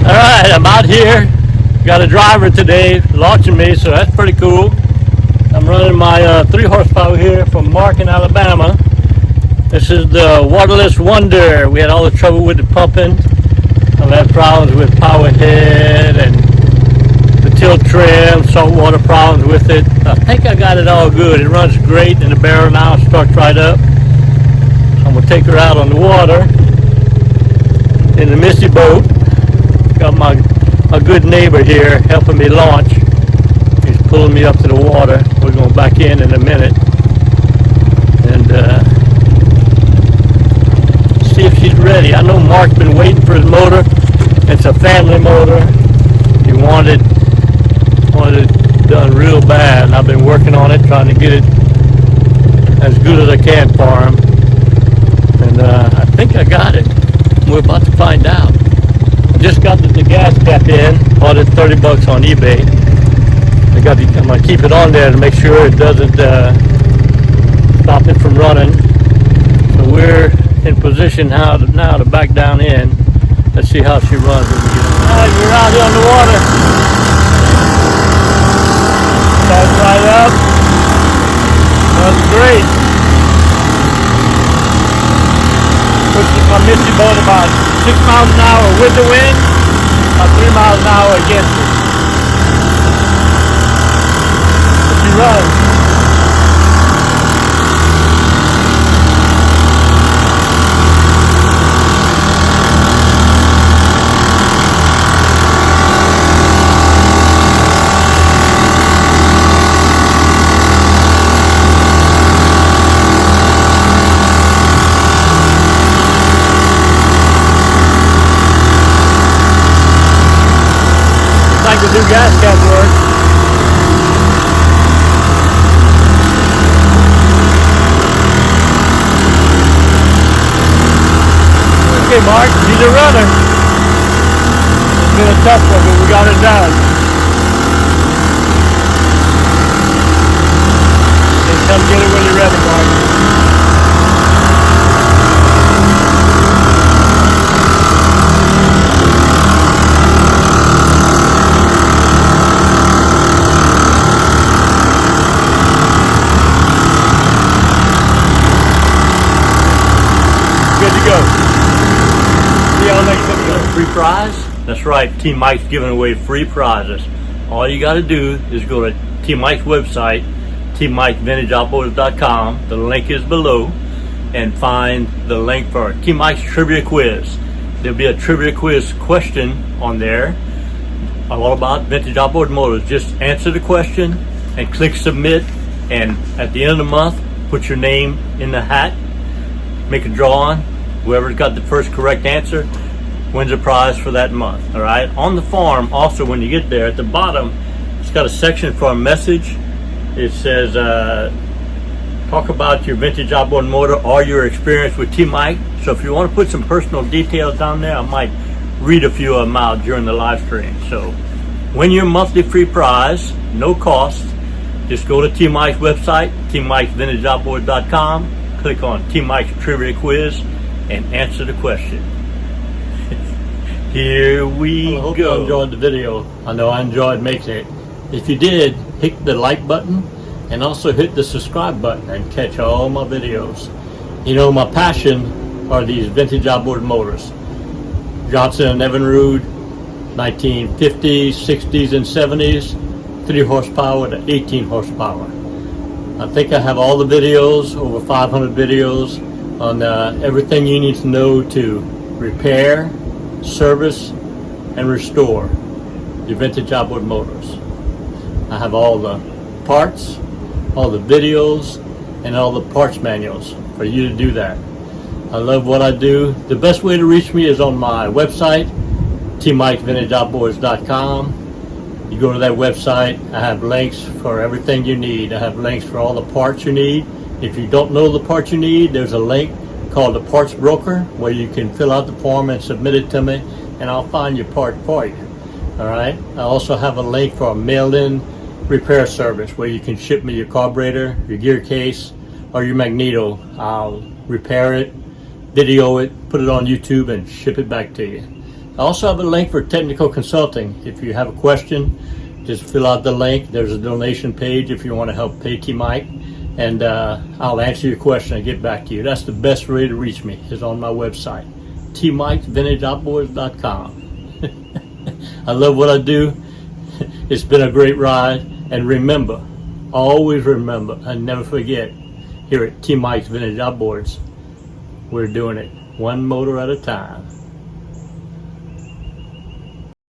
Alright, I'm out here. Got a driver today launching me, so that's pretty cool. I'm running my 3 horsepower here from Mark in Alabama. This is the Waterless Wonder. We had all the trouble with the pumping. I've had problems with power head and the tilt trim, saltwater problems with it. I think I got it all good. It runs great in the barrel now. It starts right up. So I'm going to take her out on the water in the Misty boat. Got my good neighbor here helping me launch. He's pulling me up to the water. We're going back in a minute and see if she's ready. I know Mark's been waiting for his motor. It's a family motor. He wanted it done real bad, and I've been working on it, trying to get it as good as I can for him. And I think I got it. We're about to find out. I just got the gas cap in, bought it $30 on eBay. I'm gonna keep it on there to make sure it doesn't stop it from running. So we're in position now to back down in. Let's see how she runs when we get in. Alright, we're out here on the water. Starts right up. Runs great. Pushing my Misty boat about 6 miles an hour with the wind, about 3 miles an hour against it. But she runs. The new gas cap works. Okay, Mark, she's a runner. It's been a tough one, but we got it done. Okay, come get it when you're ready, Mark. Good to go. See y'all next time. Free prize? That's right, Team Mike's giving away free prizes. All you got to do is go to Team Mike's website, teammikevintageoutboards.com. The link is below, and find the link for Team Mike's trivia quiz. There'll be a trivia quiz question on there, all about vintage outboard motors. Just answer the question and click submit, and at the end of the month, put your name in the hat. Make a drawing. Whoever's got the first correct answer wins a prize for that month. All right. On the form, also, when you get there, at the bottom, it's got a section for a message. It says, talk about your vintage outboard motor or your experience with Team Mike. So if you want to put some personal details down there, I might read a few of them out during the live stream. So win your monthly free prize, no cost. Just go to Team Mike's website, teammikevintageoutboards.com. Click on Team Mike's trivia quiz and answer the question. Here we go. I hope you enjoyed the video. I know I enjoyed making it. If you did, hit the like button and also hit the subscribe button and catch all my videos. You know, my passion are these vintage outboard motors. Johnson and Evinrude, 1950s, 60s, and 70s, 3 horsepower to 18 horsepower. I think I have all the videos, over 500 videos, on everything you need to know to repair, service, and restore your vintage outboard motors. I have all the parts, all the videos, and all the parts manuals for you to do that. I love what I do. The best way to reach me is on my website, teammikevintageoutboards.com. You go to that website, I have links for everything you need. I have links for all the parts you need. If you don't know the parts you need, there's a link called the Parts Broker where you can fill out the form and submit it to me, and I'll find your part for you. All right. I also have a link for a mail-in repair service where you can ship me your carburetor, your gear case, or your magneto. I'll repair it, video it, put it on YouTube, and ship it back to you. I also have a link for technical consulting. If you have a question, just fill out the link. There's a donation page if you want to help pay T Mike, and I'll answer your question and get back to you. That's the best way to reach me, is on my website, tmikesvintageoutboards.com. I love what I do. It's been a great ride, and remember, always remember and never forget, here at T Mike's Vintage Outboards, we're doing it one motor at a time.